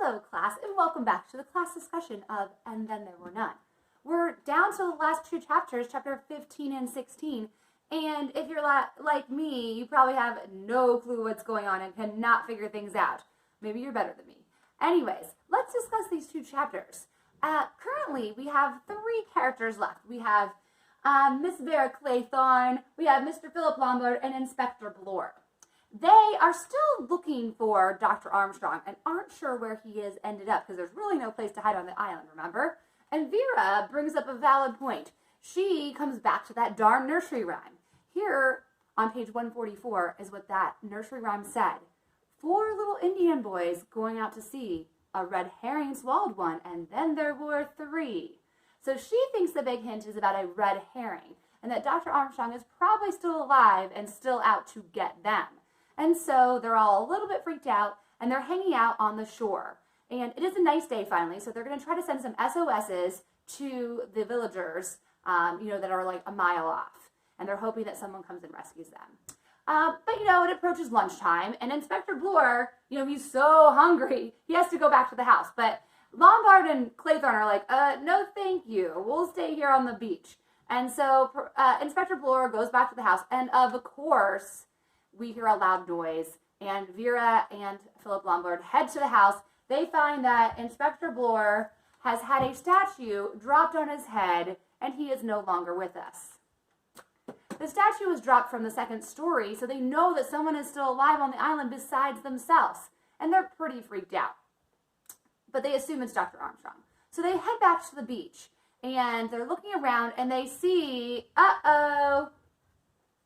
Hello class, and welcome back to the class discussion of And Then There Were None. We're down to the last two chapters, chapter 15 and 16, and if you're like me, you probably have no clue what's going on and cannot figure things out. Maybe you're better than me. Anyways, let's discuss these two chapters. Currently, we have three characters left. We have Miss Vera Claythorne, we have Mr. Philip Lombard, and Inspector Blore. They are still looking for Dr. Armstrong and aren't sure where he is ended up because there's really no place to hide on the island, remember? And Vera brings up a valid point. She comes back to that darn nursery rhyme. Here on page 144 is what that nursery rhyme said. 4 little Indian boys going out to sea. A red herring swallowed one, and then there were 3. So she thinks the big hint is about a red herring and that Dr. Armstrong is probably still alive and still out to get them. And so they're all a little bit freaked out, and they're hanging out on the shore. And it is a nice day finally, so they're going to try to send some SOSs to the villagers, that are like a mile off. And they're hoping that someone comes and rescues them. But it approaches lunchtime, and Inspector Blore, he's so hungry, he has to go back to the house. But Lombard and Claythorne are like, no thank you, we'll stay here on the beach. And so Inspector Blore goes back to the house, and of course, we hear a loud noise, and Vera and Philip Lombard head to the house. They find that Inspector Blore has had a statue dropped on his head, and he is no longer with us. The statue was dropped from the second story, so they know that someone is still alive on the island besides themselves, and they're pretty freaked out. But they assume it's Dr. Armstrong. So they head back to the beach, and they're looking around, and they see,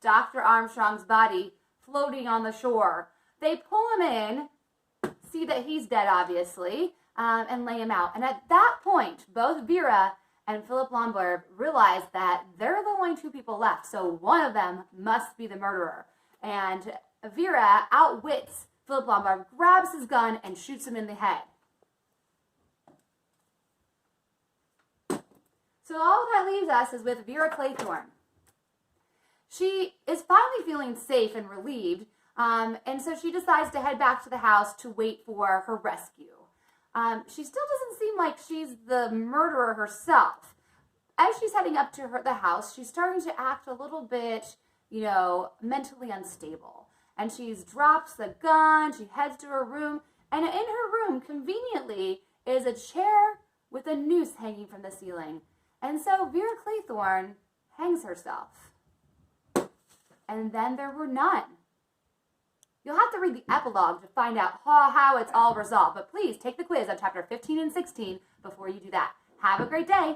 Dr. Armstrong's body floating on the shore. They pull him in, see that he's dead, obviously, and lay him out. And at that point, both Vera and Philip Lombard realize that they're the only 2 people left, so one of them must be the murderer. And Vera outwits Philip Lombard, grabs his gun, and shoots him in the head. So all that leaves us is with Vera Claythorne. She is finally feeling safe and relieved, and so she decides to head back to the house to wait for her rescue. She still doesn't seem like she's the murderer herself. As she's heading up to the house, she's starting to act a little bit, mentally unstable. And she drops the gun, she heads to her room, and in her room, conveniently, is a chair with a noose hanging from the ceiling. And so Vera Claythorne hangs herself. And then there were none. You'll have to read the epilogue to find out how it's all resolved, but please take the quiz on chapter 15 and 16 before you do that. Have a great day.